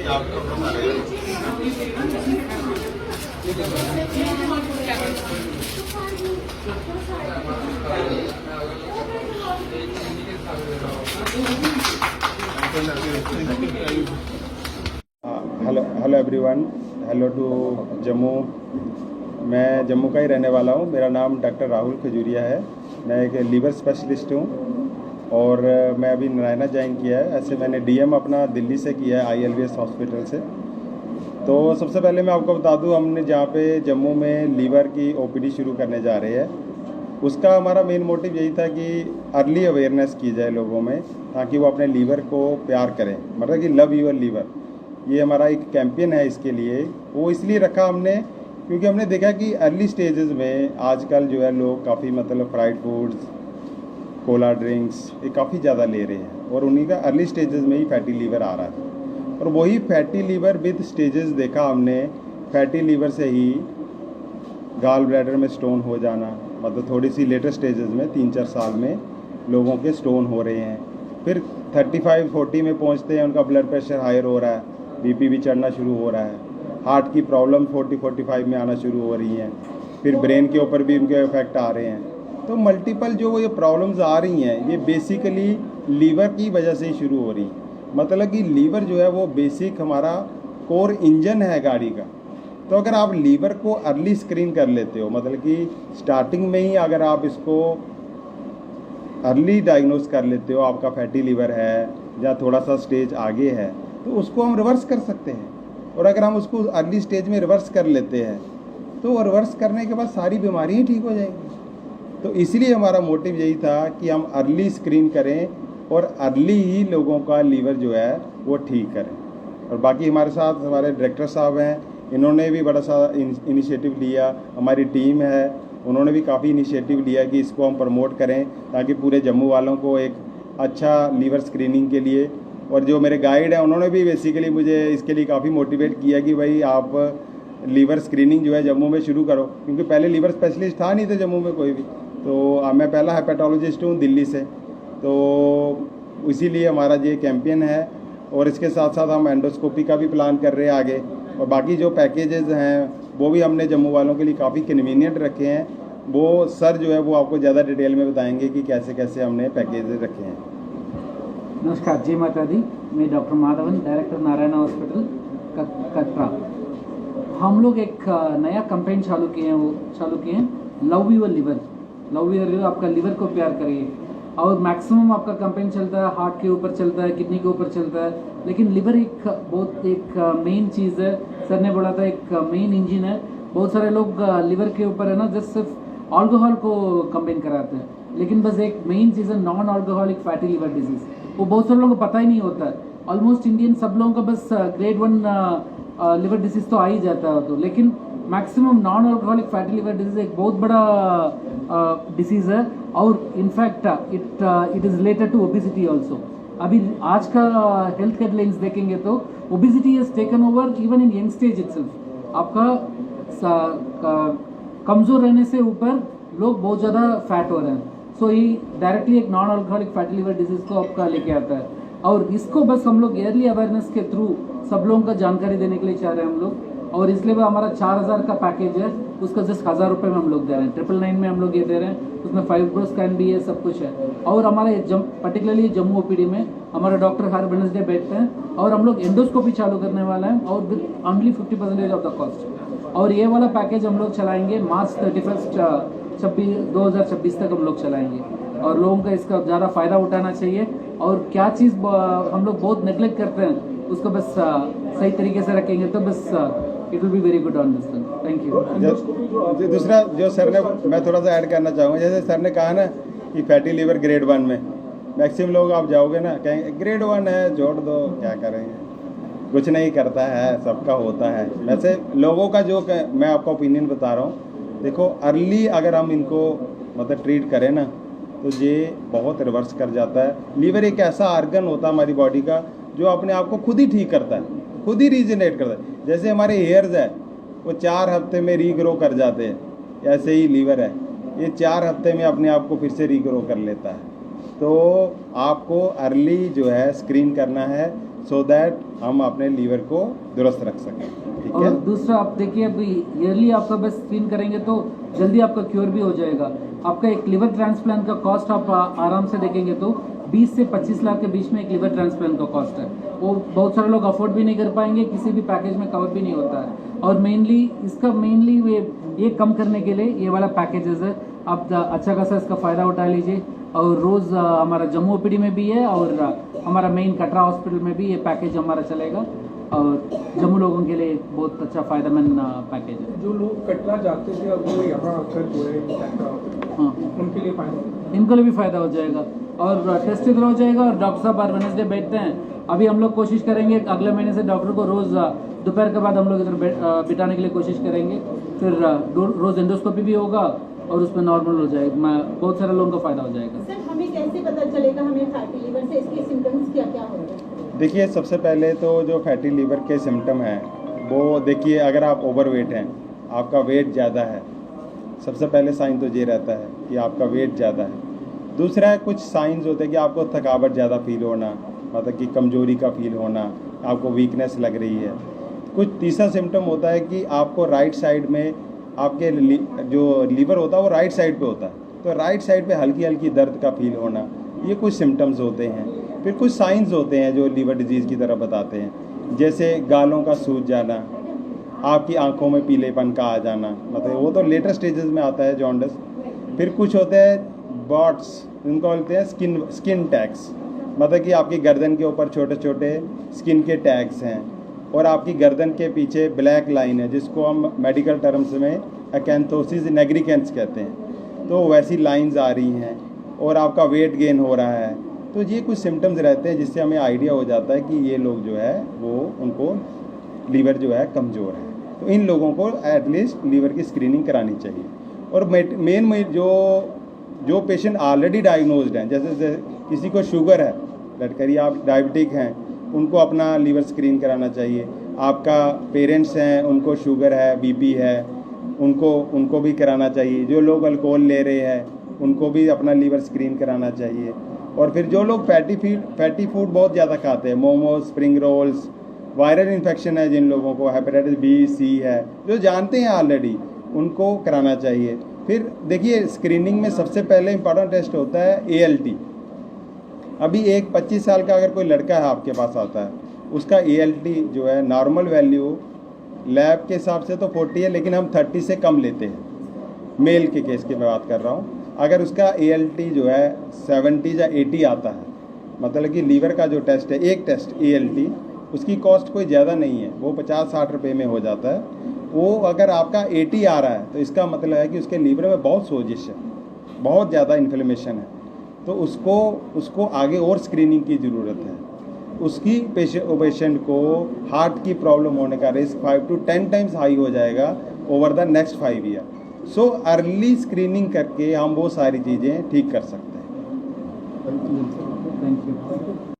Hello everyone, hello to Jammu. मैं जम्मू का ही रहने वाला हूँ। मेरा नाम डॉक्टर राहुल खजूरिया है। मैं एक लीवर स्पेशलिस्ट हूँ और मैं अभी नारायणा ज्वाइन किया है। ऐसे मैंने डीएम अपना दिल्ली से किया है, ILVS हॉस्पिटल से। तो सबसे पहले मैं आपको बता दूँ, हमने जहाँ पे जम्मू में लीवर की OPD शुरू करने जा रहे हैं, उसका हमारा मेन मोटिव यही था कि अर्ली अवेयरनेस की जाए लोगों में, ताकि वो अपने लीवर को प्यार करें, मतलब कि लव योर लीवर। ये हमारा एक कैंपेन है। इसके लिए वो इसलिए रखा हमने क्योंकि हमने देखा कि अर्ली स्टेजेस में आजकल जो है लोग काफ़ी मतलब फ्राइड फूड्स, कोला ड्रिंक्स ये काफ़ी ज़्यादा ले रहे हैं और उन्हीं का अर्ली स्टेजेस में ही फैटी लीवर आ रहा है। और वही फैटी लीवर विद स्टेजेस देखा हमने। फैटी लीवर से ही गाल ब्लैडर में स्टोन हो जाना, मतलब थोड़ी सी लेटर स्टेजेस में 3-4 साल में लोगों के स्टोन हो रहे हैं। फिर 35-40 में पहुंचते हैं, उनका ब्लड प्रेशर हायर हो रहा है, BP भी चढ़ना शुरू हो रहा है, हार्ट की प्रॉब्लम 40-45 में आना शुरू हो रही हैं, फिर ब्रेन के ऊपर भी उनके इफेक्ट आ रहे हैं। तो मल्टीपल जो ये प्रॉब्लम्स आ रही हैं, ये बेसिकली लीवर की वजह से ही शुरू हो रही हैं। मतलब कि लीवर जो है वो बेसिक हमारा कोर इंजन है गाड़ी का। तो अगर आप लीवर को अर्ली स्क्रीन कर लेते हो, मतलब कि स्टार्टिंग में ही अगर आप इसको अर्ली डायग्नोस कर लेते हो, आपका फैटी लीवर है या थोड़ा सा स्टेज आगे है, तो उसको हम रिवर्स कर सकते हैं। और अगर हम उसको अर्ली स्टेज में रिवर्स कर लेते हैं तो रिवर्स करने के बाद सारी बीमारियाँ ठीक हो जाएंगी। तो इसलिए हमारा मोटिव यही था कि हम अर्ली स्क्रीन करें और अर्ली ही लोगों का लीवर जो है वो ठीक करें। और बाकी हमारे साथ हमारे डायरेक्टर साहब हैं, इन्होंने भी बड़ा सा इनिशिएटिव लिया। हमारी टीम है, उन्होंने भी काफ़ी इनिशिएटिव लिया कि इसको हम प्रमोट करें, ताकि पूरे जम्मू वालों को एक अच्छा लीवर स्क्रीनिंग के लिए। और जो मेरे गाइड हैं, उन्होंने भी बेसिकली मुझे इसके लिए काफ़ी मोटिवेट किया कि भाई आप लीवर स्क्रीनिंग जो है जम्मू में शुरू करो, क्योंकि पहले लीवर स्पेशलिस्ट था नहीं थे जम्मू में कोई भी। तो मैं पहला हेपेटोलॉजिस्ट हूँ दिल्ली से, तो इसीलिए हमारा ये कैंपेन है। और इसके साथ साथ हम एंडोस्कोपी का भी प्लान कर रहे हैं आगे। और बाकी जो पैकेजेस हैं वो भी हमने जम्मू वालों के लिए काफ़ी कन्वीनियंट रखे हैं। वो सर जो है वो आपको ज़्यादा डिटेल में बताएंगे कि कैसे कैसे हमने पैकेजेस रखे हैं। नमस्कार, जय माता दी। मैं doctor Madhavan, director Narayana hospital Katra. हम लोग एक नया कैंपेन चालू किए हैं, love your liver. Love your liver, आपका लिवर को प्यार करिए। और मैक्सिमम आपका कैंपेन चलता है हार्ट के ऊपर चलता है, किडनी के ऊपर चलता है, लेकिन लिवर एक मेन चीज़ है। सर ने बोला था एक मेन इंजन है। बहुत सारे लोग लिवर के ऊपर है ना जस्ट सिर्फ अल्कोहल को कैंपेन कराते हैं, लेकिन बस एक मेन चीज़ है non alcoholic fatty liver disease. वो बहुत सारे लोगों को पता ही नहीं होता है। ऑलमोस्ट इंडियन सब लोगों का बस ग्रेड 1 लिवर डिजीज़ तो आ ही जाता है, तो लेकिन maximum non alcoholic fatty liver disease एक बहुत बड़ा डिसीज़ है। और in fact it is related to obesity also. अभी आज का हेल्थ गाइडलाइंस देखेंगे तो obesity has taken over even in young stage itself. आपका कमज़ोर रहने से ऊपर लोग बहुत ज़्यादा फैट हो रहे हैं। सो ये डायरेक्टली एक non alcoholic fatty liver disease को आपका लेके आता है। और इसको बस हम लोग ईयरली अवेयरनेस के थ्रू सब लोगों का जानकारी देने के लिए चाह रहे हैं हम लोग। और इसलिए भी हमारा 4000 का पैकेज है, उसका जस्ट 1000 रुपये में हम लोग दे रहे हैं। 999 में हम लोग ये दे रहे हैं। उसमें 5 स्कैन भी है, सब कुछ है। और हमारे पर्टिकुलरली जम्मू OPD में हमारे डॉक्टर हर वेडनेसडे बैठते हैं और हम लोग एंडोस्कोपी चालू करने वाला है और with only 50% of the cost. और ये वाला पैकेज हम लोग चलाएंगे मार्च 31 2026 तक हम लोग चलाएंगे। और लोगों का इसका ज़्यादा फ़ायदा उठाना चाहिए। और क्या चीज़ हम लोग बहुत नेगलेक्ट करते हैं उसको बस सही तरीके से रखेंगे तो बस it will be very good on this one. Thank you. दूसरा जो सर ने, मैं थोड़ा सा ऐड करना चाहूँगा, जैसे सर ने कहा ना कि फैटी लीवर ग्रेड 1 में मैक्सिमम लोग आप जाओगे ना कहेंगे ग्रेड 1 है, जोड़ दो, क्या करेंगे, कुछ नहीं करता है, सबका होता है। वैसे लोगों का जो मैं आपका ओपिनियन बता रहा हूँ, देखो अर्ली अगर हम इनको मतलब ट्रीट करें ना तो ये बहुत रिवर्स कर जाता है। लीवर एक ऐसा आर्गन होता है हमारी बॉडी का जो अपने आप को खुद ही ठीक करता है, खुद ही रीजनरेट करता है। जैसे हमारे हेयर्स है वो 4 हफ्ते में रीग्रो कर जाते हैं, ऐसे ही लीवर है, ये 4 हफ्ते में अपने आप को फिर से रीग्रो कर लेता है। तो आपको अर्ली जो है स्क्रीन करना है। सो दैट हम अपने लीवर को दुरुस्त रख सकें। ठीक है। और दूसरा आप देखिए, अभी ईयरली आपका बस स्क्रीन करेंगे तो जल्दी आपका क्योर भी हो जाएगा। आपका एक लिवर ट्रांसप्लांट का कॉस्ट आप आराम से देखेंगे तो 20 से 25 लाख के बीच में एक लिवर ट्रांसप्लांट का कॉस्ट है। वो बहुत सारे लोग अफोर्ड भी नहीं कर पाएंगे, किसी भी पैकेज में कवर भी नहीं होता है। और मेनली ये कम करने के लिए ये वाला पैकेजेस है। आप अच्छा खासा इसका फ़ायदा उठा लीजिए। और रोज़ हमारा जम्मू ओपीडी में भी है और हमारा मेन कटरा हॉस्पिटल में भी ये पैकेज हमारा चलेगा। और जम्मू लोगों के लिए बहुत अच्छा फ़ायदेमंद पैकेज है। जो लोग कटरा जाते थे अब वो यहाँ आकर जुड़े, हाँ, उनके लिए फ़ायदा, इनको लिए भी फ़ायदा हो जाएगा और टेस्ट इधर हो जाएगा। और डॉक्टर साहब हर वेडनेसडे बैठते हैं। अभी हम लोग कोशिश करेंगे अगले महीने से डॉक्टर को रोज़ दोपहर के बाद हम लोग इधर बिठाने के लिए कोशिश करेंगे। फिर रोज़ एंडोस्कोपी भी होगा और उसमें नॉर्मल हो जाएगा। बहुत सारे लोगों का फ़ायदा हो जाएगा। सर हमें कैसे पता चलेगा हमें फैटी लीवर से, इसके सिम्टम्स क्या क्या होंगे? देखिए, सबसे पहले तो जो फैटी लीवर के सिम्टम हैं वो देखिए, अगर आप ओवरवेट हैं, आपका वेट ज़्यादा है, सबसे पहले साइन तो ये रहता है कि आपका वेट ज़्यादा है। दूसरा है कुछ साइंस होते हैं कि आपको थकावट ज़्यादा फील होना, मतलब कि कमज़ोरी का फील होना, आपको वीकनेस लग रही है। कुछ तीसरा सिम्टम होता है कि आपको राइट साइड में आपके जो लीवर होता है वो राइट साइड पे होता है, तो राइट साइड पे हल्की हल्की दर्द का फील होना, ये कुछ सिम्टम्स होते हैं। फिर कुछ साइंस होते हैं जो लीवर डिजीज़ की तरह बताते हैं, जैसे गालों का सूज जाना, आपकी आंखों में पीलेपन का आ जाना, मतलब वो तो लेटर स्टेजेस में आता है जॉन्डिस। फिर कुछ होते हैं बॉट्स, उनको बोलते हैं स्किन टैग्स, मतलब कि आपकी गर्दन के ऊपर छोटे छोटे स्किन के टैग्स हैं और आपकी गर्दन के पीछे ब्लैक लाइन है जिसको हम मेडिकल टर्म्स में अकेंथोसिस निग्रिकेंस कहते हैं। तो वैसी लाइंस आ रही हैं और आपका वेट गेन हो रहा है। तो ये कुछ सिम्टम्स रहते हैं जिससे हमें आइडिया हो जाता है कि ये लोग जो है वो उनको लीवर जो है कमज़ोर है। तो इन लोगों को एटलीस्ट लीवर की स्क्रीनिंग करानी चाहिए। और मेन जो पेशेंट ऑलरेडी डायग्नोज्ड हैं, जैसे किसी को शुगर है, लट करिए आप डायबिटिक हैं, उनको अपना लीवर स्क्रीन कराना चाहिए। आपका पेरेंट्स हैं, उनको शुगर है, बीपी है, उनको भी कराना चाहिए। जो लोग अल्कोहल ले रहे हैं उनको भी अपना लीवर स्क्रीन कराना चाहिए। और फिर जो लोग फैटी फूड बहुत ज़्यादा खाते हैं, momos, spring rolls, viral infection है जिन लोगों को, हेपेटाइटिस बी, सी है, जो जानते हैं ऑलरेडी, उनको कराना चाहिए। फिर देखिए, स्क्रीनिंग में सबसे पहले इंपॉर्टेंट टेस्ट होता है ALT। अभी एक 25 साल का अगर कोई लड़का है आपके पास आता है, उसका ALT जो है नॉर्मल वैल्यू लैब के हिसाब से तो 40 है, लेकिन हम 30 से कम लेते हैं। मेल के केस की मैं बात कर रहा हूँ। अगर उसका ALT जो है 70 या 80 आता है, मतलब कि लीवर का जो टेस्ट है, एक टेस्ट ALT, उसकी कॉस्ट कोई ज़्यादा नहीं है, वो 50-60 रुपये में हो जाता है। वो अगर आपका 80 आ रहा है तो इसका मतलब है कि उसके लीवर में बहुत सोजिश है, बहुत ज़्यादा इन्फ्लेमेशन है, तो उसको आगे और स्क्रीनिंग की ज़रूरत है। उसकी पेशेंट को हार्ट की प्रॉब्लम होने का रिस्क 5 to 10 टाइम्स हाई हो जाएगा over the next 5 year. So early screening करके हम वो सारी चीज़ें ठीक कर सकते हैं। Thank you.